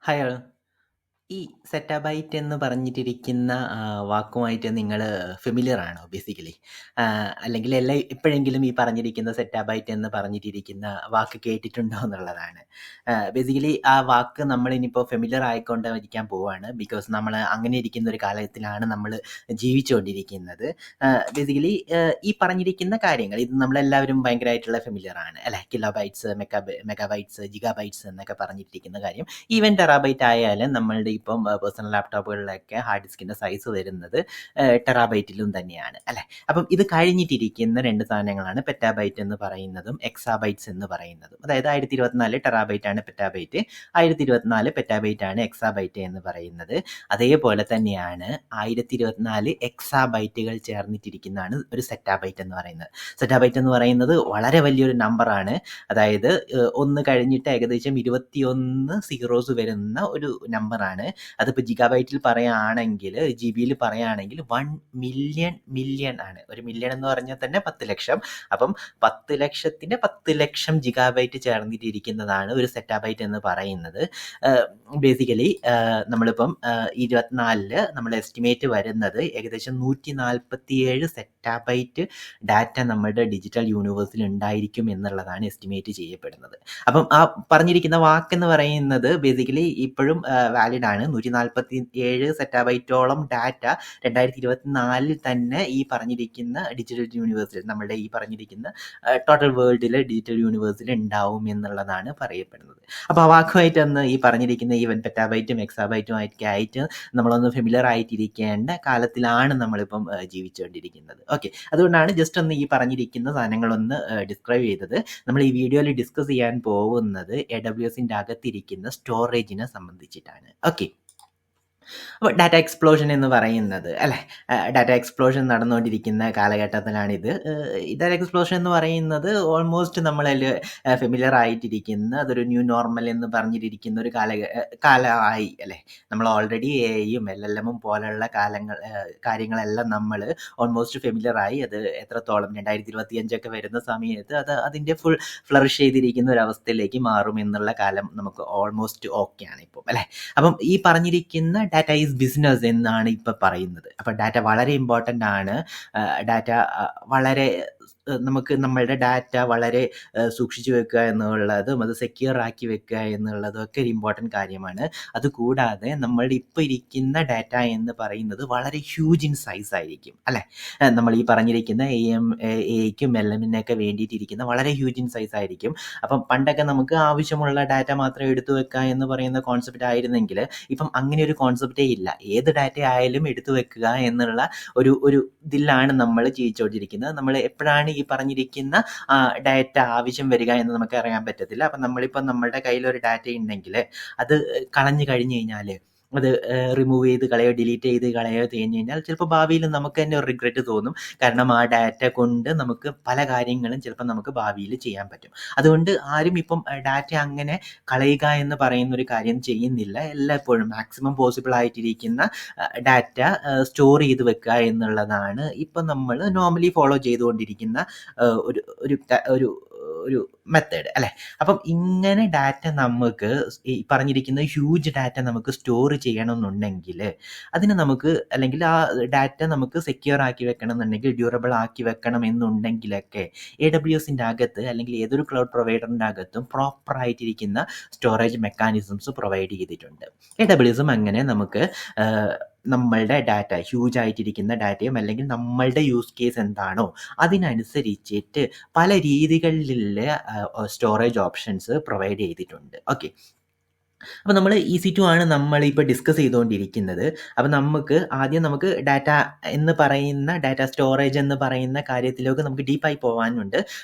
Hi all. ഈ zettabyte എന്ന് പറഞ്ഞിട്ടിരിക്കുന്ന വാക്കുമായിട്ട് നിങ്ങൾ ഫെമിലിയർ ആണോ ബേസിക്കലി? അല്ലെങ്കിൽ എപ്പോഴെങ്കിലും ഈ പറഞ്ഞിരിക്കുന്ന സെറ്റാബൈറ്റ് എന്ന് പറഞ്ഞിട്ടിരിക്കുന്ന വാക്ക് കേട്ടിട്ടുണ്ടോ എന്നുള്ളതാണ്. ബേസിക്കലി ആ വാക്ക് നമ്മളിനിപ്പോൾ ഫെമിലിയർ ആയിക്കൊണ്ടിരിക്കാൻ പോവാണ്. ബിക്കോസ് നമ്മൾ അങ്ങനെ ഇരിക്കുന്ന ഒരു കാലത്തിലാണ് നമ്മൾ ജീവിച്ചുകൊണ്ടിരിക്കുന്നത്. ബേസിക്കലി ഈ പറഞ്ഞിരിക്കുന്ന കാര്യങ്ങൾ ഇത് നമ്മളെല്ലാവരും ഭയങ്കരമായിട്ടുള്ള ഫെമിലിയർ ആണ് അല്ലേ? കിലോബൈറ്റ്സ്, മെഗാബൈറ്റ്സ്, ജിഗാബൈറ്റ്സ് എന്നൊക്കെ പറഞ്ഞിട്ടിരിക്കുന്ന കാര്യം ഈവൻ ടെറാബൈറ്റ് ആയാലും നമ്മളുടെ ഇപ്പം പേഴ്സണൽ ലാപ്ടോപ്പുകളിലൊക്കെ ഹാർഡ് ഡിസ്കിൻ്റെ സൈസ് വരുന്നത് ടെറാബൈറ്റിലും തന്നെയാണ് അല്ലേ? അപ്പം ഇത് കഴിഞ്ഞിട്ടിരിക്കുന്ന രണ്ട് സാധനങ്ങളാണ് പെറ്റാബൈറ്റ് എന്ന് പറയുന്നതും എക്സാബൈറ്റ്സ് എന്ന് പറയുന്നതും. അതായത് 1024 ടെറാബൈറ്റ് ആണ് പെറ്റാബൈറ്റ്, 1024 പെറ്റാബൈറ്റ് ആണ് എക്സാബൈറ്റ് എന്ന് പറയുന്നത്. അതേപോലെ തന്നെയാണ് 1024 എക്സാബൈറ്റുകൾ ചേർന്നിട്ടിരിക്കുന്നതാണ് ഒരു സെറ്റാബൈറ്റ് എന്ന് പറയുന്നത്. സെറ്റാബൈറ്റ് എന്ന് പറയുന്നത് വളരെ വലിയൊരു നമ്പറാണ്. അതായത് ഒന്ന് കഴിഞ്ഞിട്ട് ഏകദേശം 21 സീറോസ് വരുന്ന ഒരു നമ്പറാണ്. അതിപ്പോൾ ജിഗാബൈറ്റിൽ പറയുകയാണെങ്കിൽ, ജി ബിയിൽ പറയുകയാണെങ്കിൽ 1 മില്യൺ ആണ്. ഒരു മില്യൺ എന്ന് പറഞ്ഞാൽ തന്നെ 10 ലക്ഷം. അപ്പം 10 ലക്ഷത്തിൻ്റെ 10 ലക്ഷം ജിഗാബൈറ്റ് ചേർന്നിട്ടിരിക്കുന്നതാണ് ഒരു സെറ്റാബൈറ്റ് എന്ന് പറയുന്നത്. ബേസിക്കലി നമ്മളിപ്പം 24 നമ്മൾ എസ്റ്റിമേറ്റ് വരുന്നത് ഏകദേശം 147 സെറ്റാബൈറ്റ് ഡാറ്റ നമ്മുടെ ഡിജിറ്റൽ യൂണിവേഴ്സിൽ ഉണ്ടായിരിക്കും എന്നുള്ളതാണ് എസ്റ്റിമേറ്റ് ചെയ്യപ്പെടുന്നത്. അപ്പം ആ പറഞ്ഞിരിക്കുന്ന വാക്കെന്ന് പറയുന്നത് ബേസിക്കലി ഇപ്പോഴും വാലിഡ് ആണ്. 147 സെറ്റാബൈറ്റോളം ഡാറ്റ 2024 തന്നെ ഈ പറഞ്ഞിരിക്കുന്ന ഡിജിറ്റൽ യൂണിവേഴ്സിൽ, നമ്മളുടെ ഈ പറഞ്ഞിരിക്കുന്ന ടോട്ടൽ വേൾഡിലെ ഡിജിറ്റൽ യൂണിവേഴ്സിൽ ഉണ്ടാവും എന്നുള്ളതാണ് പറയപ്പെടുന്നത്. അപ്പോൾ ആ വാക്കുമായിട്ട് ഒന്ന് ഈ പറഞ്ഞിരിക്കുന്ന ഈവൻ പെറ്റാബൈറ്റും എക്സാബൈറ്റും ഒക്കെ ആയിട്ട് നമ്മളൊന്ന് ഫെമിലിയർ ആയിട്ടിരിക്കേണ്ട കാലത്തിലാണ് നമ്മളിപ്പം ജീവിച്ചുകൊണ്ടിരിക്കുന്നത്. ഓക്കെ, അതുകൊണ്ടാണ് ജസ്റ്റ് ഒന്ന് ഈ പറഞ്ഞിരിക്കുന്ന സാധനങ്ങളൊന്ന് ഡിസ്ക്രൈബ് ചെയ്തത്. നമ്മൾ ഈ വീഡിയോയിൽ ഡിസ്കസ് ചെയ്യാൻ പോകുന്നത് AWSൻ്റെ അകത്തിരിക്കുന്ന സ്റ്റോറേജിനെ സംബന്ധിച്ചിട്ടാണ്. ഓക്കെ, അപ്പോൾ ഡാറ്റ എക്സ്പ്ലോഷൻ എന്ന് പറയുന്നത് അല്ലേ, ഡാറ്റ എക്സ്പ്ലോഷൻ നടന്നുകൊണ്ടിരിക്കുന്ന കാലഘട്ടത്തിലാണിത്. ഈ ഡാറ്റ എക്സ്പ്ലോഷൻ എന്ന് പറയുന്നത് ഓൾമോസ്റ്റ് നമ്മളതിൽ ഫെമിലിയർ ആയിട്ടിരിക്കുന്ന അതൊരു ന്യൂ നോർമൽ എന്ന് പറഞ്ഞിരിക്കുന്ന ഒരു കാലമായി അല്ലേ. നമ്മൾ ഓൾറെഡി എയും LLM പോലെയുള്ള കാര്യങ്ങളെല്ലാം നമ്മൾ ഓൾമോസ്റ്റ് ഫെമിലിയർ ആയി. അത് എത്രത്തോളം 2025 വരുന്ന സമയത്ത് അതിൻ്റെ ഫുൾ ഫ്ലറിഷ് ചെയ്തിരിക്കുന്ന ഒരു അവസ്ഥയിലേക്ക് മാറും എന്നുള്ള കാലം നമുക്ക് ഓൾമോസ്റ്റ് ഓക്കെ ആണ് ഇപ്പം അല്ലേ. അപ്പം ഈ പറഞ്ഞിരിക്കുന്ന ഡാറ്റ ഈസ് ബിസിനസ് എന്നാണ് ഇപ്പം പറയുന്നത്. അപ്പം ഡാറ്റ വളരെ ഇമ്പോർട്ടൻ്റ് ആണ്. ഡാറ്റ വളരെ നമുക്ക് നമ്മളുടെ ഡാറ്റ വളരെ സൂക്ഷിച്ചു വെക്കുക എന്നുള്ളതും അത് സെക്യൂർ ആക്കി വെക്കുക എന്നുള്ളതും ഒക്കെ ഒരു ഇമ്പോർട്ടൻറ്റ് കാര്യമാണ്. അതുകൂടാതെ നമ്മളുടെ ഇപ്പോൾ ഇരിക്കുന്ന ഡാറ്റ എന്ന് പറയുന്നത് വളരെ ഹ്യൂജ് ഇൻ സൈസ് ആയിരിക്കും അല്ലേ. നമ്മൾ ഈ പറഞ്ഞിരിക്കുന്ന എയ്ക്കും LLMനൊക്കെ വേണ്ടിയിട്ടിരിക്കുന്ന വളരെ ഹ്യൂജ് ഇൻ സൈസ് ആയിരിക്കും. അപ്പം പണ്ടൊക്കെ നമുക്ക് ആവശ്യമുള്ള ഡാറ്റ മാത്രം എടുത്തു വെക്കുക എന്ന് പറയുന്ന കോൺസെപ്റ്റ് ആയിരുന്നെങ്കിൽ ഇപ്പം അങ്ങനെ ഒരു കോൺസെപ്റ്റേ ഇല്ല. ഏത് ഡാറ്റ ആയാലും എടുത്തു വെക്കുക എന്നുള്ള ഒരു ഇതിലാണ് നമ്മൾ ജീവിച്ചുകൊണ്ടിരിക്കുന്നത്. നമ്മൾ എപ്പോഴാണ് ഈ പറഞ്ഞിരിക്കുന്ന ഡാറ്റ ആവശ്യം വരിക എന്ന് നമുക്ക് അറിയാൻ പറ്റത്തില്ല. അപ്പം നമ്മളിപ്പം നമ്മളുടെ കയ്യിലൊരു ഡാറ്റ ഉണ്ടെങ്കിൽ അത് കളഞ്ഞു കഴിഞ്ഞു കഴിഞ്ഞാൽ അത് റിമൂവ് ചെയ്ത് കളയോ ഡിലീറ്റ് ചെയ്ത് കളയോ കഴിഞ്ഞ് കഴിഞ്ഞാൽ ചിലപ്പോൾ ഭാവിയിൽ നമുക്ക് തന്നെ ഒരു റിഗ്രറ്റ് തോന്നും. കാരണം ആ ഡാറ്റ കൊണ്ട് നമുക്ക് പല കാര്യങ്ങളും ചിലപ്പോൾ നമുക്ക് ഭാവിയിൽ ചെയ്യാൻ പറ്റും. അതുകൊണ്ട് ആരും ഇപ്പം ഡാറ്റ അങ്ങനെ കളയുക എന്ന് പറയുന്ന ഒരു കാര്യം ചെയ്യുന്നില്ല. എല്ലായ്പ്പോഴും മാക്സിമം പോസിബിൾ ആയിട്ടിരിക്കുന്ന ഡാറ്റ സ്റ്റോർ ചെയ്ത് വെക്കുക എന്നുള്ളതാണ് ഇപ്പം നമ്മൾ നോർമലി ഫോളോ ചെയ്തുകൊണ്ടിരിക്കുന്ന ഒരു മെത്തേഡ് അല്ലേ. അപ്പം ഇങ്ങനെ ഡാറ്റ നമുക്ക് ഈ പറഞ്ഞിരിക്കുന്ന ഹ്യൂജ് ഡാറ്റ നമുക്ക് സ്റ്റോർ ചെയ്യണമെന്നുണ്ടെങ്കിൽ അതിന് നമുക്ക്, അല്ലെങ്കിൽ ആ ഡാറ്റ നമുക്ക് സെക്യൂർ ആക്കി വെക്കണം എന്നുണ്ടെങ്കിൽ, ഡ്യൂറബിൾ ആക്കി വെക്കണം എന്നുണ്ടെങ്കിലൊക്കെ AWSൻ്റെ അകത്ത് അല്ലെങ്കിൽ ഏതൊരു ക്ലൗഡ് പ്രൊവൈഡറിൻ്റെ അകത്തും പ്രോപ്പർ ആയിട്ടിരിക്കുന്ന സ്റ്റോറേജ് മെക്കാനിസംസ് പ്രൊവൈഡ് ചെയ്തിട്ടുണ്ട്. AWSും അങ്ങനെ നമുക്ക് നമ്മളുടെ ഡാറ്റ ഹ്യൂജ് ആയിട്ടിരിക്കുന്ന ഡാറ്റയും അല്ലെങ്കിൽ നമ്മളുടെ യൂസ് കേസ് എന്താണോ അതിനനുസരിച്ചിട്ട് പല രീതികളിലെ സ്റ്റോറേജ് ഓപ്ഷൻസ് പ്രൊവൈഡ് ചെയ്തിട്ടുണ്ട്. ഓക്കെ, അപ്പോൾ നമ്മൾ EC2 ആണ് നമ്മളിപ്പോൾ ഡിസ്കസ് ചെയ്തുകൊണ്ടിരിക്കുന്നത്. അപ്പോൾ നമുക്ക് ഡാറ്റ എന്ന് പറയുന്ന ഡാറ്റ സ്റ്റോറേജ് എന്ന് പറയുന്ന കാര്യത്തിലേക്ക് നമുക്ക് ഡീപ്പായി പോകാനുണ്ട്.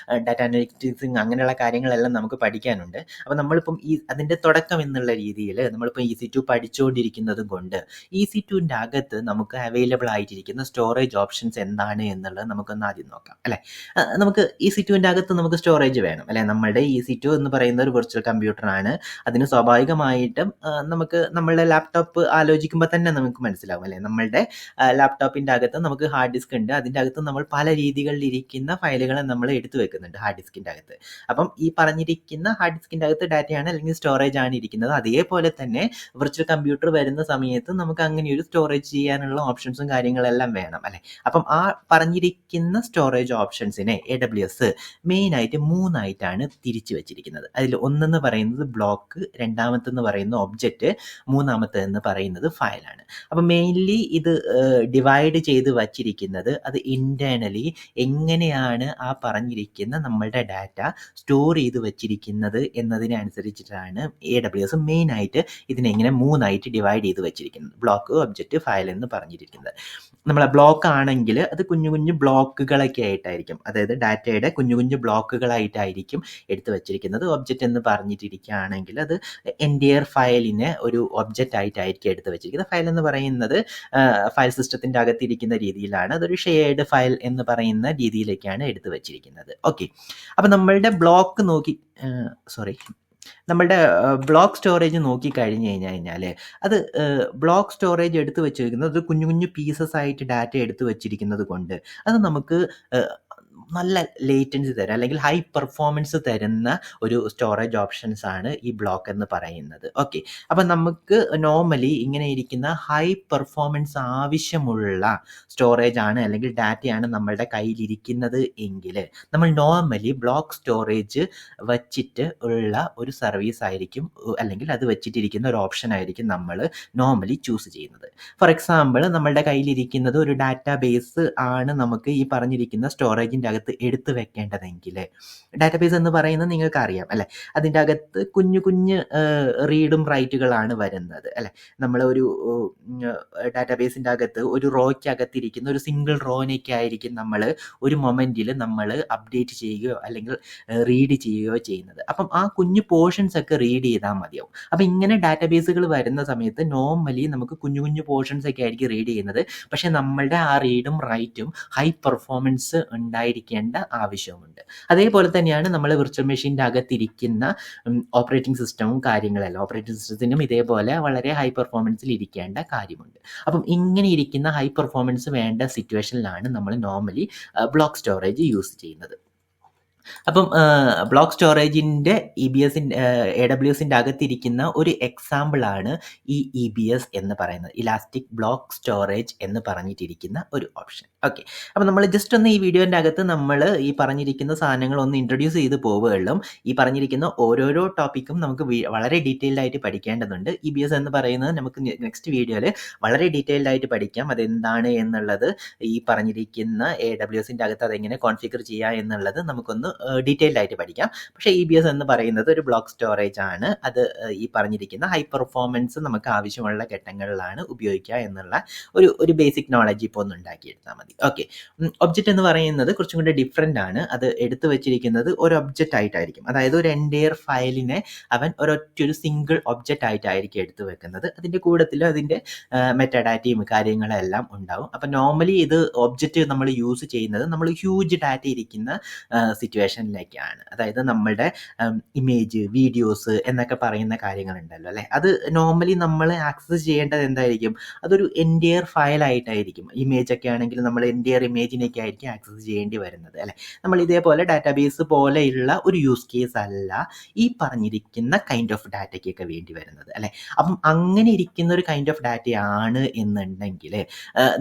ഡാറ്റ അനലിറ്റിക്സ് അങ്ങനെയുള്ള കാര്യങ്ങളെല്ലാം നമുക്ക് പഠിക്കാനുണ്ട്. അപ്പോൾ നമ്മളിപ്പം അതിൻ്റെ തുടക്കം എന്നുള്ള രീതിയിൽ നമ്മളിപ്പോൾ EC2 പഠിച്ചുകൊണ്ടിരിക്കുന്നത് കൊണ്ട് EC2ൻ്റെ അകത്ത് നമുക്ക് അവൈലബിൾ ആയിട്ടിരിക്കുന്ന സ്റ്റോറേജ് ഓപ്ഷൻസ് എന്താണ് എന്നുള്ളത് നമുക്കൊന്ന് ആദ്യം നോക്കാം അല്ലേ. നമുക്ക് EC2ൻ്റെ അകത്ത് നമുക്ക് സ്റ്റോറേജ് വേണം അല്ലേ. നമ്മളുടെ EC2 എന്ന് പറയുന്ന ഒരു വെർച്വൽ കമ്പ്യൂട്ടറാണ്. അതിന് സ്വാഭാവികമായി പ്രധാനമായിട്ടും നമുക്ക് നമ്മളുടെ ലാപ്ടോപ്പ് ആലോചിക്കുമ്പോൾ തന്നെ നമുക്ക് മനസ്സിലാവും അല്ലേ, നമ്മളുടെ ലാപ്ടോപ്പിൻ്റെ അകത്ത് നമുക്ക് ഹാർഡ് ഡിസ്ക് ഉണ്ട്, അതിൻ്റെ അകത്ത് നമ്മൾ പല രീതികളിൽ ഇരിക്കുന്ന ഫയലുകളെ നമ്മൾ എടുത്തു വെക്കുന്നുണ്ട് ഹാർഡ് ഡിസ്കിൻ്റെ അകത്ത്. അപ്പം ഈ പറഞ്ഞിരിക്കുന്ന ഹാർഡ് ഡിസ്കിൻ്റെ അകത്ത് ഡാറ്റയാണ് അല്ലെങ്കിൽ സ്റ്റോറേജ് ആണ് ഇരിക്കുന്നത്. അതേപോലെ തന്നെ വിർച്വൽ കമ്പ്യൂട്ടർ വരുന്ന സമയത്ത് നമുക്ക് അങ്ങനെ ഒരു സ്റ്റോറേജ് ചെയ്യാനുള്ള ഓപ്ഷൻസും കാര്യങ്ങളെല്ലാം വേണം അല്ലേ. അപ്പം ആ പറഞ്ഞിരിക്കുന്ന സ്റ്റോറേജ് ഓപ്ഷൻസിനെ AWS മെയിനായിട്ട് 3 ആയിട്ടാണ് തിരിച്ചു വെച്ചിരിക്കുന്നത്. അതിൽ ഒന്നെന്ന് പറയുന്നത് ബ്ലോക്ക്, രണ്ടാമത്തെന്ന് പറയുന്നത് ഒബ്ജക്റ്റ്, മൂന്നാമത്തെന്ന് പറയുന്നത് ഫയലാണ്. അപ്പം മെയിൻലി ഇത് ഡിവൈഡ് ചെയ്ത് വച്ചിരിക്കുന്നത് അത് ഇന്റേണലി എങ്ങനെയാണ് ആ പറഞ്ഞിരിക്കുന്ന നമ്മളുടെ ഡാറ്റ സ്റ്റോർ ചെയ്ത് വെച്ചിരിക്കുന്നത് എന്നതിനെ അനുസരിച്ചിട്ടാണ് AWS മെയിനായിട്ട് ഇതിനെങ്ങനെ 3 ആയിട്ട് ഡിവൈഡ് ചെയ്ത് വെച്ചിരിക്കുന്നത്. ബ്ലോക്ക്, ഒബ്ജക്റ്റ്, ഫയൽ എന്ന് പറഞ്ഞിരിക്കുന്നത്. നമ്മളെ ബ്ലോക്ക് ആണെങ്കിൽ അത് കുഞ്ഞു കുഞ്ഞു ബ്ലോക്കുകളൊക്കെ ആയിട്ടായിരിക്കും, അതായത് ഡാറ്റയുടെ കുഞ്ഞു കുഞ്ഞു ബ്ലോക്കുകളായിട്ടായിരിക്കും എടുത്തു വെച്ചിരിക്കുന്നത്. ഒബ്ജക്റ്റ് എന്ന് പറഞ്ഞിട്ടിരിക്കുകയാണെങ്കിൽ അത് എൻറ്റയർ ഫയലിനെ ഒരു ഒബ്ജക്റ്റ് ആയിട്ടായിരിക്കും എടുത്തു വെച്ചിരിക്കുന്നത്. ഫയൽ എന്ന് പറയുന്നത് ഫയൽ സിസ്റ്റത്തിൻ്റെ അകത്തിരിക്കുന്ന രീതിയിലാണ്, അതൊരു ഷെയർഡ് ഫയൽ എന്ന് പറയുന്ന രീതിയിലേക്കാണ് എടുത്തു വെച്ചിരിക്കുന്നത്. ഓക്കെ, അപ്പം നമ്മളുടെ ബ്ലോക്ക് നമ്മളുടെ ബ്ലോക്ക് സ്റ്റോറേജ് നോക്കിക്കഴിഞ്ഞ് കഴിഞ്ഞാൽ അത് ബ്ലോക്ക് സ്റ്റോറേജ് എടുത്തു വെച്ചിരിക്കുന്നത് അത് കുഞ്ഞു കുഞ്ഞു പീസസ് ആയിട്ട് ഡാറ്റ എടുത്തു വെച്ചിരിക്കുന്നത് കൊണ്ട് അത് നമുക്ക് നല്ല ലേറ്റൻസി തരും അല്ലെങ്കിൽ ഹൈ പെർഫോമൻസ് തരുന്ന ഒരു സ്റ്റോറേജ് ഓപ്ഷൻസ് ആണ് ഈ ബ്ലോക്ക് എന്ന് പറയുന്നത്. ഓക്കെ, അപ്പം നമുക്ക് നോർമലി ഇങ്ങനെ ഇരിക്കുന്ന ഹൈ പെർഫോമൻസ് ആവശ്യമുള്ള സ്റ്റോറേജ് ആണ് അല്ലെങ്കിൽ ഡാറ്റയാണ് നമ്മളുടെ കയ്യിലിരിക്കുന്നത് എങ്കിൽ നമ്മൾ നോർമലി ബ്ലോക്ക് സ്റ്റോറേജ് വച്ചിട്ട് ഉള്ള ഒരു സർവീസ് ആയിരിക്കും അല്ലെങ്കിൽ അത് വെച്ചിട്ടിരിക്കുന്ന ഒരു ഓപ്ഷൻ ആയിരിക്കും നമ്മൾ നോർമലി ചൂസ് ചെയ്യുന്നത്. ഫോർ എക്സാമ്പിൾ, നമ്മളുടെ കയ്യിലിരിക്കുന്നത് ഒരു ഡാറ്റാ ബേസ് ആണ്, നമുക്ക് ഈ പറഞ്ഞിരിക്കുന്ന സ്റ്റോറേജിൻ്റെ അകത്ത് എടുത്തു വെക്കേണ്ടതെങ്കിൽ ഡാറ്റാബേസ് എന്ന് പറയുന്നത് നിങ്ങൾക്ക് അറിയാം അല്ലെ, അതിൻ്റെ അകത്ത് കുഞ്ഞു കുഞ്ഞ് റീഡും റൈറ്റുകളാണ് വരുന്നത് അല്ലെ. നമ്മൾ ഒരു ഡാറ്റാബേസിൻ്റെ അകത്ത് ഒരു റോയ്ക്കകത്തിരിക്കുന്ന ഒരു സിംഗിൾ റോനൊക്കെ ആയിരിക്കും നമ്മൾ ഒരു മൊമെൻറ്റിൽ നമ്മൾ അപ്ഡേറ്റ് ചെയ്യുകയോ അല്ലെങ്കിൽ റീഡ് ചെയ്യുകയോ ചെയ്യുന്നത്. അപ്പം ആ കുഞ്ഞു പോർഷൻസ് ഒക്കെ റീഡ് ചെയ്താൽ മതിയാവും. അപ്പം ഇങ്ങനെ ഡാറ്റാബേസുകൾ വരുന്ന സമയത്ത് നോർമലി നമുക്ക് കുഞ്ഞു കുഞ്ഞു പോർഷൻസ് ഒക്കെ ആയിരിക്കും റീഡ് ചെയ്യുന്നത്. പക്ഷെ നമ്മളുടെ ആ റീഡും റൈറ്റും ഹൈ പെർഫോമൻസ് ഉണ്ടായിരിക്കേണ്ട ആവശ്യമുണ്ട്. അതേപോലെ തന്നെയാണ് നമ്മൾ വിർച്വൽ മെഷീൻ്റെ അകത്തിരിക്കുന്ന ഓപ്പറേറ്റിംഗ് സിസ്റ്റവും കാര്യങ്ങളെല്ലാം. ഓപ്പറേറ്റിംഗ് സിസ്റ്റത്തിനും ഇതേപോലെ വളരെ ഹൈ പെർഫോമൻസിൽ ഇരിക്കേണ്ട കാര്യമുണ്ട്. അപ്പം ഇങ്ങനെ ഇരിക്കുന്ന ഹൈ പെർഫോമൻസ് വേണ്ട സിറ്റുവേഷനിലാണ് നമ്മൾ നോർമലി ബ്ലോക്ക് സ്റ്റോറേജ് യൂസ് ചെയ്യുന്നത്. അപ്പം ബ്ലോക്ക് സ്റ്റോറേജിൻ്റെ AWSൻ്റെ അകത്തിരിക്കുന്ന ഒരു എക്സാമ്പിളാണ് ഈ EBS എന്ന് പറയുന്നത്, ഇലാസ്റ്റിക് ബ്ലോക്ക് സ്റ്റോറേജ് എന്ന് പറഞ്ഞിട്ടിരിക്കുന്ന ഒരു ഓപ്ഷൻ. ഓക്കെ, അപ്പം നമ്മൾ ജസ്റ്റ് ഒന്ന് ഈ വീഡിയോൻ്റെ അകത്ത് നമ്മൾ ഈ പറഞ്ഞിരിക്കുന്ന സാധനങ്ങൾ ഒന്ന് ഇൻട്രൊഡ്യൂസ് ചെയ്ത് പോവുകയുള്ളൂ. ഈ പറഞ്ഞിരിക്കുന്ന ഓരോരോ ടോപ്പിക്കും നമുക്ക് വളരെ ഡീറ്റെയിൽഡ് ആയിട്ട് പഠിക്കേണ്ടതുണ്ട്. EBS എന്ന് പറയുന്നത് നമുക്ക് നെക്സ്റ്റ് വീഡിയോയിൽ വളരെ ഡീറ്റെയിൽഡ് ആയിട്ട് പഠിക്കാം, അതെന്താണ് എന്നുള്ളത്, ഈ പറഞ്ഞിരിക്കുന്ന AWSൻ്റെ അകത്ത് അതെങ്ങനെ കോൺഫിഗർ ചെയ്യുക എന്നുള്ളത് നമുക്കൊന്ന് ഡീറ്റെയിൽഡ് ആയിട്ട് പഠിക്കാം. പക്ഷേ EBS എന്ന് പറയുന്നത് ഒരു ബ്ലോക്ക് സ്റ്റോറേജ് ആണ്. അത് ഈ പറഞ്ഞിരിക്കുന്ന ഹൈ പെർഫോമൻസ് നമുക്ക് ആവശ്യമുള്ള ഘട്ടങ്ങളിലാണ് ഉപയോഗിക്കുക എന്നുള്ള ഒരു ബേസിക് നോളജ് ഇപ്പോൾ ഒന്ന് ഉണ്ടാക്കിയെടുത്താൽ മതി. ഓക്കെ, ഒബ്ജക്റ്റ് എന്ന് പറയുന്നത് കുറച്ചും കൂടി ഡിഫറെൻ്റ് ആണ്. അത് എടുത്തു വെച്ചിരിക്കുന്നത് ഒരു ഒബ്ജക്റ്റ് ആയിട്ടായിരിക്കും, അതായത് ഒരു എൻറ്റയർ ഫയലിനെ അവൻ ഒരു സിംഗിൾ ഒബ്ജക്റ്റ് ആയിട്ടായിരിക്കും എടുത്തു വെക്കുന്നത്. അതിൻ്റെ കൂട്ടത്തിൽ അതിൻ്റെ മെറ്റാഡാറ്റയും കാര്യങ്ങളെല്ലാം ഉണ്ടാവും. അപ്പം നോർമലി ഇത് ഒബ്ജക്റ്റ് നമ്മൾ യൂസ് ചെയ്യുന്നത് നമ്മൾ ഹ്യൂജ് ഡാറ്റ ഇരിക്കുന്ന സിറ്റുവേഷനിലേക്കാണ്. അതായത് നമ്മളുടെ ഇമേജ്, വീഡിയോസ് എന്നൊക്കെ പറയുന്ന കാര്യങ്ങളുണ്ടല്ലോ അല്ലേ, അത് നോർമലി നമ്മൾ ആക്സസ് ചെയ്യേണ്ടത് എന്തായിരിക്കും, അതൊരു എൻറ്റയർ ഫയലായിട്ടായിരിക്കും. ഇമേജ് ഒക്കെ ആണെങ്കിൽ നമ്മൾ എൻറ്റയർ ഇമേജിനൊക്കെ ആയിരിക്കും ആക്സസ് ചെയ്യേണ്ടി വരുന്നത് അല്ലേ. നമ്മൾ ഇതേപോലെ ഡാറ്റാബേസ് പോലെയുള്ള ഒരു യൂസ് കേസ് അല്ല ഈ പറഞ്ഞിരിക്കുന്ന കൈൻഡ് ഓഫ് ഡാറ്റയ്ക്കൊക്കെ വേണ്ടി വരുന്നത് അല്ലേ. അപ്പം അങ്ങനെ ഇരിക്കുന്ന ഒരു കൈൻഡ് ഓഫ് ഡാറ്റയാണ് എന്നുണ്ടെങ്കിൽ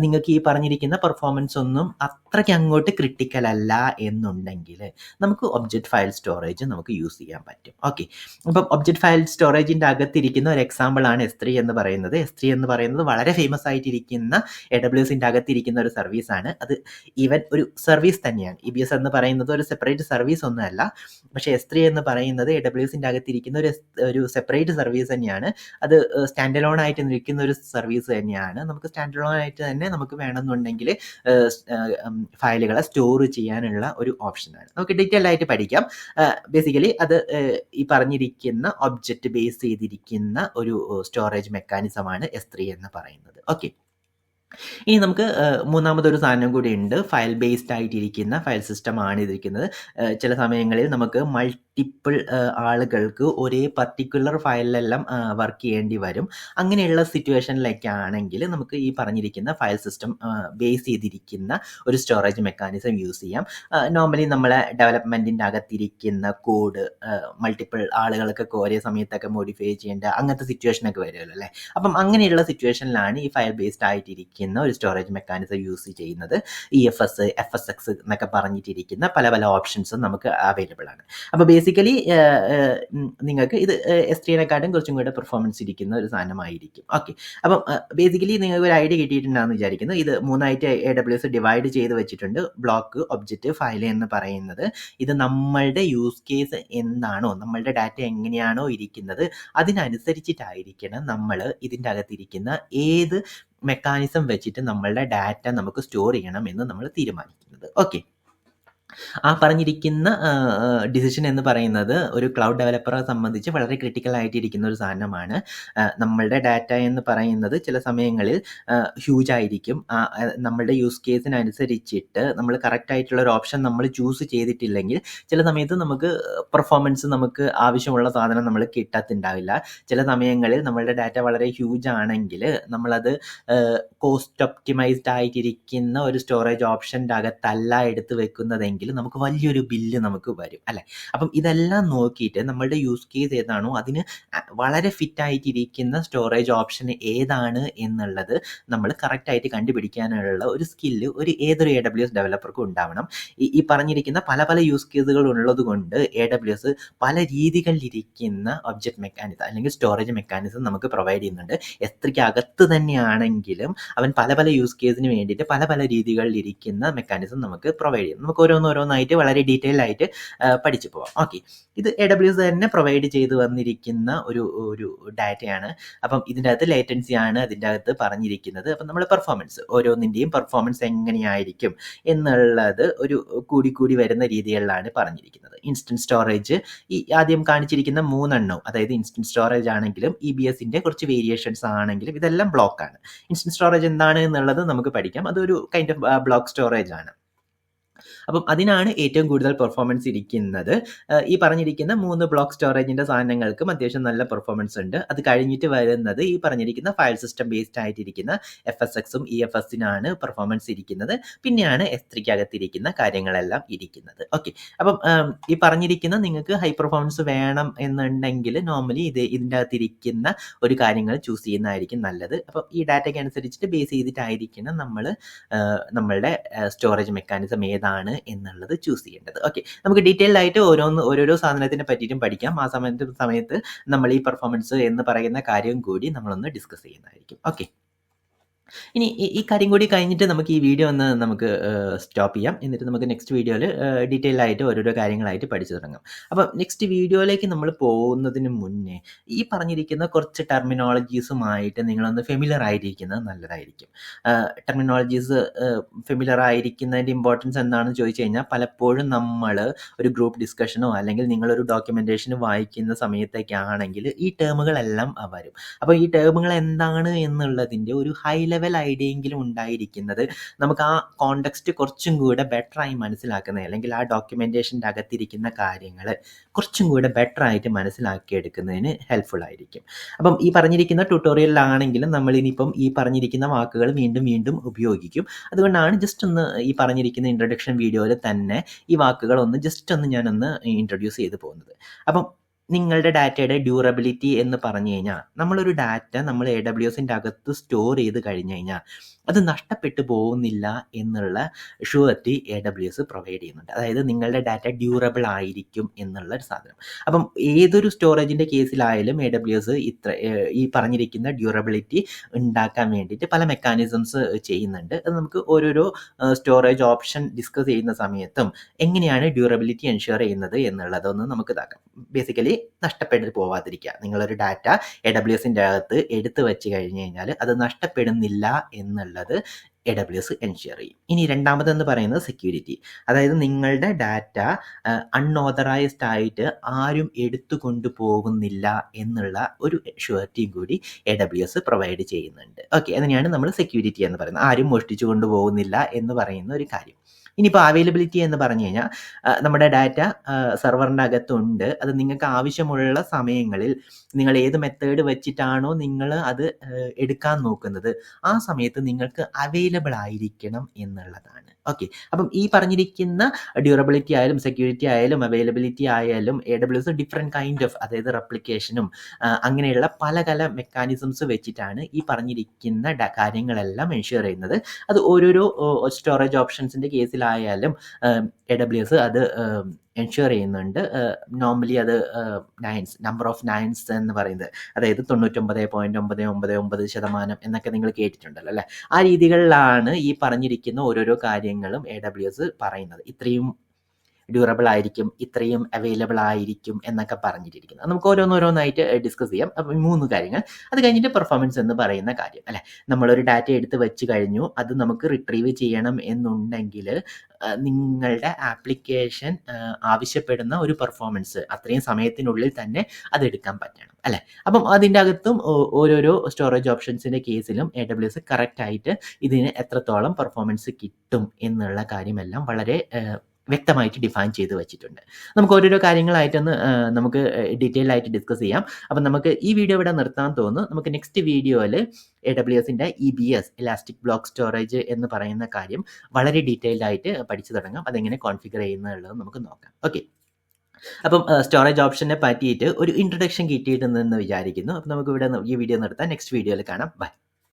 നിങ്ങൾക്ക് ഈ പറഞ്ഞിരിക്കുന്ന പെർഫോമൻസ് ഒന്നും അത്രയ്ക്ക് അങ്ങോട്ട് ക്രിട്ടിക്കൽ അല്ല എന്നുണ്ടെങ്കിൽ നമുക്ക് ഒബ്ജക്റ്റ് ഫയൽ സ്റ്റോറേജ് നമുക്ക് യൂസ് ചെയ്യാൻ പറ്റും. ഓക്കെ, അപ്പം ഒബ്ജക്റ്റ് ഫയൽ സ്റ്റോറേജിൻ്റെ അകത്തിരിക്കുന്ന ഒരു എക്സാമ്പിളാണ് S3 എന്ന് പറയുന്നത്. S3 എന്ന് പറയുന്നത് വളരെ ഫേമസ് ആയിട്ടിരിക്കുന്ന AWSൻ്റെ അകത്തിരിക്കുന്ന ഒരു സർവീസാണ്. അത് ഈവൻ ഒരു സർവീസ് തന്നെയാണ്. EBS എന്ന് പറയുന്നത് ഒരു സെപ്പറേറ്റ് സർവീസ് ഒന്നുമല്ല, പക്ഷേ S3 എന്ന് പറയുന്നത് AWSൻ്റെ അകത്തിരിക്കുന്ന ഒരു സെപ്പറേറ്റ് സർവീസ് തന്നെയാണ്. അത് സ്റ്റാൻഡ് അലോൺ ആയിട്ട് നിൽക്കുന്ന ഒരു സർവീസ് തന്നെയാണ്. നമുക്ക് സ്റ്റാൻഡ് അലോൺ ആയിട്ട് തന്നെ നമുക്ക് വേണമെന്നുണ്ടെങ്കിൽ ഫയലുകളെ സ്റ്റോർ ചെയ്യാനുള്ള ഒരു ഓപ്ഷനാണ്. നമുക്ക് ഡീറ്റെയിൽ ആയിട്ട് പഠിക്കാം. ബേസിക്കലി അത് ഈ പറഞ്ഞിരിക്കുന്ന ഒബ്ജക്റ്റ് ബേസ് ചെയ്തിരിക്കുന്ന ഒരു സ്റ്റോറേജ് മെക്കാനിസമാണ് S3 എന്ന് പറയുന്നത്. ഓക്കെ, ഇനി നമുക്ക് മൂന്നാമതൊരു സാധനം കൂടി ഉണ്ട്. ഫയൽ ബേസ്ഡ് ആയിട്ടിരിക്കുന്ന ഫയൽ സിസ്റ്റമാണ് ഇതിരിക്കുന്നത്. ചില സമയങ്ങളിൽ നമുക്ക് മൾട്ടിപ്പിൾ ആളുകൾക്ക് ഒരേ പർട്ടിക്കുലർ ഫയലിലെല്ലാം വർക്ക് ചെയ്യേണ്ടി വരും. അങ്ങനെയുള്ള സിറ്റുവേഷനിലൊക്കെ ആണെങ്കിൽ നമുക്ക് ഈ പറഞ്ഞിരിക്കുന്ന ഫയൽ സിസ്റ്റം ബേസ് ചെയ്തിരിക്കുന്ന ഒരു സ്റ്റോറേജ് മെക്കാനിസം യൂസ് ചെയ്യാം. നോർമലി നമ്മളെ ഡെവലപ്മെൻറ്റിൻ്റെ അകത്തിരിക്കുന്ന കോഡ് മൾട്ടിപ്പിൾ ആളുകൾക്കൊക്കെ ഒരേ സമയത്തൊക്കെ മോഡിഫൈ ചെയ്യേണ്ട അങ്ങനത്തെ സിറ്റുവേഷനൊക്കെ വരുമല്ലോ അല്ലേ. അപ്പം അങ്ങനെയുള്ള സിറ്റുവേഷനിലാണ് ഈ ഫയൽ ബേസ്ഡ് ആയിട്ടിരിക്കുന്ന ഒരു സ്റ്റോറേജ് മെക്കാനിസം യൂസ് ചെയ്യുന്നത്. EFS, FSX എന്നൊക്കെ പറഞ്ഞിട്ടിരിക്കുന്ന പല പല ഓപ്ഷൻസും നമുക്ക് അവൈലബിൾ ആണ്. അപ്പോൾ ബേസിക്കലി നിങ്ങൾക്ക് ഇത് S3നെക്കാട്ടും കുറച്ചും കൂടെ പെർഫോമൻസ് ഇരിക്കുന്ന ഒരു സാധനമായിരിക്കും. ഓക്കെ, അപ്പം ബേസിക്കലി നിങ്ങൾക്ക് ഒരു ഐഡിയ കിട്ടിയിട്ടുണ്ടാകുന്ന വിചാരിക്കുന്നു. ഇത് 3ആയിട്ട് AWS ഡിവൈഡ് ചെയ്ത് വെച്ചിട്ടുണ്ട്. ബ്ലോക്ക്, ഒബ്ജക്റ്റ്, ഫയൽ എന്ന് പറയുന്നത് ഇത് നമ്മളുടെ യൂസ് കേസ് എന്താണോ, നമ്മളുടെ ഡാറ്റ എങ്ങനെയാണോ ഇരിക്കുന്നത് അതിനനുസരിച്ചിട്ടായിരിക്കണം നമ്മൾ ഇതിൻ്റെ അകത്തിരിക്കുന്ന ഏത് മെക്കാനിസം വെച്ചിട്ട് നമ്മളുടെ ഡാറ്റ നമുക്ക് സ്റ്റോർ ചെയ്യണം എന്ന് നമ്മൾ തീരുമാനിക്കുന്നത്. ഓക്കെ, ആ പറഞ്ഞിരിക്കുന്ന ഡിസിഷൻ എന്ന് പറയുന്നത് ഒരു ക്ലൗഡ് ഡെവലപ്പറെ സംബന്ധിച്ച് വളരെ ക്രിട്ടിക്കൽ ആയിട്ടിരിക്കുന്ന ഒരു സാധനമാണ്. നമ്മളുടെ ഡാറ്റ എന്ന് പറയുന്നത് ചില സമയങ്ങളിൽ ഹ്യൂജ് ആയിരിക്കും. നമ്മളുടെ യൂസ് കേസിനനുസരിച്ചിട്ട് നമ്മൾ കറക്റ്റ് ആയിട്ടുള്ള ഒരു ഓപ്ഷൻ നമ്മൾ ചൂസ് ചെയ്തിട്ടില്ലെങ്കിൽ ചില സമയത്ത് നമുക്ക് പെർഫോമൻസ് നമുക്ക് ആവശ്യമുള്ള സാധനം നമ്മൾ കിട്ടത്തുണ്ടാവില്ല. ചില സമയങ്ങളിൽ നമ്മളുടെ ഡാറ്റ വളരെ ഹ്യൂജ് ആണെങ്കിൽ നമ്മളത് കോസ്റ്റ് ഒപ്റ്റിമൈസ്ഡ് ആയിട്ടിരിക്കുന്ന ഒരു സ്റ്റോറേജ് ഓപ്ഷൻ്റെ അകത്തല്ല എടുത്ത് വെക്കുന്നതെങ്കിൽ നമുക്ക് വലിയൊരു ബില്ല് നമുക്ക് വരും അല്ലേ. അപ്പം ഇതെല്ലാം നോക്കിയിട്ട് നമ്മളുടെ യൂസ് കേസ് ഏതാണോ അതിന് വളരെ ഫിറ്റ് ആയിട്ടിരിക്കുന്ന സ്റ്റോറേജ് ഓപ്ഷൻ ഏതാണ് എന്നുള്ളത് നമ്മൾ കറക്റ്റായിട്ട് കണ്ടുപിടിക്കാനുള്ള ഒരു സ്കില്ല് ഏതൊരു AWS ഡെവലപ്പർക്കും ഉണ്ടാവണം. ഈ പറഞ്ഞിരിക്കുന്ന പല പല യൂസ് കേസുകൾ ഉള്ളത് കൊണ്ട് AWS പല രീതികളിലിരിക്കുന്ന ഒബ്ജക്റ്റ് മെക്കാനിസം അല്ലെങ്കിൽ സ്റ്റോറേജ് മെക്കാനിസം നമുക്ക് പ്രൊവൈഡ് ചെയ്യുന്നുണ്ട്. S3ക്ക് അകത്ത് തന്നെയാണെങ്കിലും അവൻ പല പല യൂസ് കേസിന് വേണ്ടിയിട്ട് പല പല രീതികളിലിരിക്കുന്ന മെക്കാനിസം നമുക്ക് പ്രൊവൈഡ് ചെയ്യും. നമുക്ക് ഓരോന്നായിട്ട് വളരെ ഡീറ്റെയിൽ ആയിട്ട് പഠിച്ചു പോവാം. ഓക്കെ, ഇത് AWS തന്നെ പ്രൊവൈഡ് ചെയ്ത് വന്നിരിക്കുന്ന ഒരു ഡാറ്റയാണ്. അപ്പം ഇതിൻ്റെ അകത്ത് ലേറ്റൻസി ആണ് അതിൻ്റെ അകത്ത് പറഞ്ഞിരിക്കുന്നത്. അപ്പം നമ്മൾ ഓരോന്നിൻ്റെയും പെർഫോമൻസ് എങ്ങനെയായിരിക്കും എന്നുള്ളത് ഒരു കൂടി വരുന്ന രീതികളിലാണ് പറഞ്ഞിരിക്കുന്നത്. ഇൻസ്റ്റൻറ്റ് സ്റ്റോറേജ് ഈ ആദ്യം കാണിച്ചിരിക്കുന്ന 3 അതായത് ഇൻസ്റ്റൻറ്റ് സ്റ്റോറേജ് ആണെങ്കിലും EBSൻ്റെ കുറച്ച് വേരിയേഷൻസ് ആണെങ്കിലും ഇതെല്ലാം ബ്ലോക്കാണ്. ഇൻസ്റ്റൻറ്റ് സ്റ്റോറേജ് എന്താണ് എന്നുള്ളത് നമുക്ക് പഠിക്കാം. അതൊരു കൈൻഡ് ഓഫ് ബ്ലോക്ക് സ്റ്റോറേജ് ആണ്. അപ്പം അതിനാണ് ഏറ്റവും കൂടുതൽ പെർഫോമൻസ് ഇരിക്കുന്നത്. ഈ പറഞ്ഞിരിക്കുന്ന 3 ബ്ലോക്ക് സ്റ്റോറേജിൻ്റെ സാധനങ്ങൾക്കും അത്യാവശ്യം നല്ല പെർഫോമൻസ് ഉണ്ട്. അത് കഴിഞ്ഞിട്ട് വരുന്നത് ഈ പറഞ്ഞിരിക്കുന്ന ഫയൽ സിസ്റ്റം ബേസ്ഡ് ആയിട്ടിരിക്കുന്ന FSXും EFSനാണ് പെർഫോമൻസ് ഇരിക്കുന്നത്. പിന്നെയാണ് S3ക്ക് അകത്തിരിക്കുന്ന കാര്യങ്ങളെല്ലാം ഇരിക്കുന്നത്. ഓക്കെ, അപ്പം ഈ പറഞ്ഞിരിക്കുന്ന നിങ്ങൾക്ക് ഹൈ പെർഫോമൻസ് വേണം എന്നുണ്ടെങ്കിൽ നോർമലി ഇതിൻ്റെ അകത്തിരിക്കുന്ന ഒരു കാര്യങ്ങൾ ചൂസ് ചെയ്യുന്നതായിരിക്കും നല്ലത്. അപ്പം ഈ ഡാറ്റയ്ക്ക് അനുസരിച്ചിട്ട് ബേസ് ചെയ്തിട്ടായിരിക്കണം നമ്മളുടെ സ്റ്റോറേജ് മെക്കാനിസം ഏതാണ് എന്നുള്ളത് ചൂസ് ചെയ്യേണ്ടത്. ഓക്കെ, നമുക്ക് ഡീറ്റെയിൽഡ് ആയിട്ട് ഓരോരോ സാധനത്തിനെ പറ്റിയിട്ടും പഠിക്കാം. ആ സമയത്ത് നമ്മൾ ഈ പെർഫോമൻസ് എന്ന് പറയുന്ന കാര്യം കൂടി നമ്മളൊന്ന് ഡിസ്കസ് ചെയ്യുന്നതായിരിക്കും. ഓക്കെ, ഇനി ഈ കാര്യം കൂടി കഴിഞ്ഞിട്ട് നമുക്ക് ഈ വീഡിയോ ഒന്ന് നമുക്ക് സ്റ്റോപ്പ് ചെയ്യാം. എന്നിട്ട് നമുക്ക് നെക്സ്റ്റ് വീഡിയോയിൽ ഡീറ്റെയിൽ ആയിട്ട് ഓരോരോ കാര്യങ്ങളായിട്ട് പഠിച്ചു തുടങ്ങാം. അപ്പം നെക്സ്റ്റ് വീഡിയോയിലേക്ക് നമ്മൾ പോകുന്നതിന് മുന്നേ ഈ പറഞ്ഞിരിക്കുന്ന കുറച്ച് ടെർമിനോളജീസുമായിട്ട് നിങ്ങളൊന്ന് ഫെമിലിയർ ആയിരിക്കുന്നത് നല്ലതായിരിക്കും. ടെർമിനോളജീസ് ഫെമിലിയർ ആയിരിക്കുന്നതിൻ്റെ ഇമ്പോർട്ടൻസ് എന്താണെന്ന് ചോദിച്ചു കഴിഞ്ഞാൽ പലപ്പോഴും നമ്മൾ ഒരു ഗ്രൂപ്പ് ഡിസ്കഷനോ അല്ലെങ്കിൽ നിങ്ങളൊരു ഡോക്യുമെൻറ്റേഷൻ വായിക്കുന്ന സമയത്തൊക്കെയാണെങ്കിൽ ഈ ടേമുകളെല്ലാം വരും. അപ്പോൾ ഈ ടേമുകൾ എന്താണ് എന്നുള്ളതിൻ്റെ ഒരു ഹൈ ലെവൽ ഐഡിയെങ്കിലും ഉണ്ടായിരിക്കുന്നത് നമുക്ക് ആ കോണ്ടെക്സ്റ്റ് കുറച്ചും കൂടെ ബെറ്ററായി മനസ്സിലാക്കുന്നത് അല്ലെങ്കിൽ ആ ഡോക്യുമെൻറ്റേഷൻ്റെ അകത്തിരിക്കുന്ന കാര്യങ്ങൾ കുറച്ചും കൂടെ ബെറ്ററായിട്ട് മനസ്സിലാക്കിയെടുക്കുന്നതിന് ഹെൽപ്ഫുൾ ആയിരിക്കും. അപ്പം ഈ പറഞ്ഞിരിക്കുന്ന ട്യൂട്ടോറിയലിലാണെങ്കിലും നമ്മളിനിപ്പം ഈ പറഞ്ഞിരിക്കുന്ന വാക്കുകൾ വീണ്ടും വീണ്ടും ഉപയോഗിക്കും. അതുകൊണ്ടാണ് ജസ്റ്റ് ഒന്ന് ഈ പറഞ്ഞിരിക്കുന്ന ഇൻട്രൊഡക്ഷൻ വീഡിയോയിൽ തന്നെ ഈ വാക്കുകൾ ഞാനൊന്ന് ഇൻട്രൊഡ്യൂസ് ചെയ്ത് പോകുന്നത്. അപ്പം നിങ്ങളുടെ ഡാറ്റയുടെ ഡ്യൂറബിലിറ്റി എന്ന് പറഞ്ഞു കഴിഞ്ഞാൽ നമ്മളൊരു ഡാറ്റ നമ്മൾ AWSൻ്റെ അകത്ത് സ്റ്റോർ ചെയ്ത് കഴിഞ്ഞ് കഴിഞ്ഞാൽ അത് നഷ്ടപ്പെട്ടു പോകുന്നില്ല എന്നുള്ള ഷുവർട്ടി AWS പ്രൊവൈഡ് ചെയ്യുന്നുണ്ട്. അതായത് നിങ്ങളുടെ ഡാറ്റ ഡ്യൂറബിൾ ആയിരിക്കും എന്നുള്ള ഒരു സാധനം. അപ്പം ഏതൊരു സ്റ്റോറേജിൻ്റെ കേസിലായാലും AWS ഈ പറഞ്ഞിരിക്കുന്ന ഡ്യൂറബിലിറ്റി ഉണ്ടാക്കാൻ വേണ്ടിയിട്ട് പല മെക്കാനിസംസ് ചെയ്യുന്നുണ്ട്. അത് നമുക്ക് ഓരോരോ സ്റ്റോറേജ് ഓപ്ഷൻ ഡിസ്കസ് ചെയ്യുന്ന സമയത്തും എങ്ങനെയാണ് ഡ്യൂറബിലിറ്റി എൻഷുർ ചെയ്യുന്നത് എന്നുള്ളതൊന്ന് നമുക്ക് ഇതാക്കാം. ബേസിക്കലി നഷ്ടപ്പെട്ടു പോവാതിരിക്കുക. നിങ്ങളൊരു ഡാറ്റ AWSൻ്റെ അകത്ത് എടുത്തു വെച്ച് കഴിഞ്ഞ് കഴിഞ്ഞാൽ അത് നഷ്ടപ്പെടുന്നില്ല എന്നുള്ളത് AWS എൻഷുർ ചെയ്യും. ഇനി രണ്ടാമതെന്ന് പറയുന്നത് സെക്യൂരിറ്റി. അതായത് നിങ്ങളുടെ ഡാറ്റ അൺഓതറൈസ്ഡ് ആയിട്ട് ആരും എടുത്തു കൊണ്ടുപോകുന്നില്ല എന്നുള്ള ഒരു ഷുവർട്ടിയും കൂടി AWS പ്രൊവൈഡ് ചെയ്യുന്നുണ്ട്. ഓക്കെ, അതിനെയാണ് നമ്മൾ സെക്യൂരിറ്റി എന്ന് പറയുന്നത്. ആരും മോഷ്ടിച്ചു കൊണ്ടുപോകുന്നില്ല എന്ന് പറയുന്ന ഒരു കാര്യം. ഇനിയിപ്പോൾ അവൈലബിലിറ്റി എന്ന് പറഞ്ഞു കഴിഞ്ഞാൽ നമ്മുടെ ഡാറ്റ സെർവറിൻ്റെ അകത്തുണ്ട്. അത് നിങ്ങൾക്ക് ആവശ്യമുള്ള സമയങ്ങളിൽ നിങ്ങൾ ഏത് മെത്തേഡ് വെച്ചിട്ടാണോ നിങ്ങൾ അത് എടുക്കാൻ നോക്കുന്നത് ആ സമയത്ത് നിങ്ങൾക്ക് അവൈലബിൾ ആയിരിക്കണം എന്നുള്ളതാണ്. ഓക്കെ, അപ്പം ഈ പറഞ്ഞിരിക്കുന്ന ഡ്യൂറബിലിറ്റി ആയാലും സെക്യൂരിറ്റി ആയാലും അവൈലബിലിറ്റി ആയാലും AWS ഡിഫറെൻറ്റ് കൈൻഡ് ഓഫ്, അതായത് റെപ്ലിക്കേഷനും അങ്ങനെയുള്ള പല മെക്കാനിസംസ് വെച്ചിട്ടാണ് ഈ പറഞ്ഞിരിക്കുന്ന കാര്യങ്ങളെല്ലാം എൻഷുർ ചെയ്യുന്നത്. അത് ഓരോരോ സ്റ്റോറേജ് ഓപ്ഷൻസിൻ്റെ കേസിലായാലും AWS അത് എൻഷുർ ചെയ്യുന്നുണ്ട്. നോർമലി അത് നമ്പർ ഓഫ് നയൻസ് എന്ന് പറയുന്നത്, അതായത് 99.999% എന്നൊക്കെ നിങ്ങൾ കേട്ടിട്ടുണ്ടല്ലോ അല്ലേ. ആ രീതികളിലാണ് ഈ പറഞ്ഞിരിക്കുന്ന ഓരോരോ കാര്യങ്ങളും AWS പറയുന്നത്. ഇത്രയും ഡ്യൂറബിൾ ആയിരിക്കും, ഇത്രയും അവൈലബിൾ ആയിരിക്കും എന്നൊക്കെ പറഞ്ഞിട്ടിരിക്കുന്നത്. നമുക്ക് ഓരോന്നോരോന്നായിട്ട് ഡിസ്കസ് ചെയ്യാം. അപ്പം 3 കാര്യങ്ങൾ. അത് കഴിഞ്ഞിട്ട് പെർഫോമൻസ് എന്ന് പറയുന്ന കാര്യം അല്ലേ. നമ്മളൊരു ഡാറ്റ എടുത്ത് വെച്ച് കഴിഞ്ഞു, അത് നമുക്ക് റിട്രീവ് ചെയ്യണം എന്നുണ്ടെങ്കിൽ നിങ്ങളുടെ ആപ്ലിക്കേഷൻ ആവശ്യപ്പെടുന്ന ഒരു പെർഫോമൻസ് അത്രയും സമയത്തിനുള്ളിൽ തന്നെ അത് എടുക്കാൻ പറ്റണം അല്ലേ. അപ്പം അതിൻ്റെ അകത്തും ഓരോരോ സ്റ്റോറേജ് ഓപ്ഷൻസിൻ്റെ കേസിലും AWS കറക്റ്റായിട്ട് ഇതിന് എത്രത്തോളം പെർഫോമൻസ് കിട്ടും എന്നുള്ള കാര്യമെല്ലാം വളരെ വ്യക്തമായിട്ട് ഡിഫൈൻ ചെയ്ത് വെച്ചിട്ടുണ്ട്. നമുക്ക് ഓരോരോ കാര്യങ്ങളായിട്ടൊന്ന് നമുക്ക് ഡീറ്റെയിൽ ആയിട്ട് ഡിസ്കസ് ചെയ്യാം. അപ്പം നമുക്ക് ഈ വീഡിയോ ഇവിടെ നിർത്താൻ തോന്നുന്നു. നമുക്ക് നെക്സ്റ്റ് വീഡിയോയിൽ AWSൻ്റെ EBS ഇലാസ്റ്റിക് ബ്ലോക്ക് സ്റ്റോറേജ് എന്ന് പറയുന്ന കാര്യം വളരെ ഡീറ്റെയിൽഡ് ആയിട്ട് പഠിച്ചു തുടങ്ങാം. അതെങ്ങനെ കോൺഫിഗർ ചെയ്യുന്നുള്ളത് നമുക്ക് നോക്കാം. ഓക്കെ, അപ്പം സ്റ്റോറേജ് ഓപ്ഷനെ പറ്റിയിട്ട് ഒരു ഇൻട്രൊഡക്ഷൻ കിട്ടിയിട്ടുണ്ടെന്ന് വിചാരിക്കുന്നു. അപ്പം നമുക്ക് ഇവിടെ ഈ വീഡിയോ നിർത്താം. നെക്സ്റ്റ് വീഡിയോയിൽ കാണാം. ബൈ.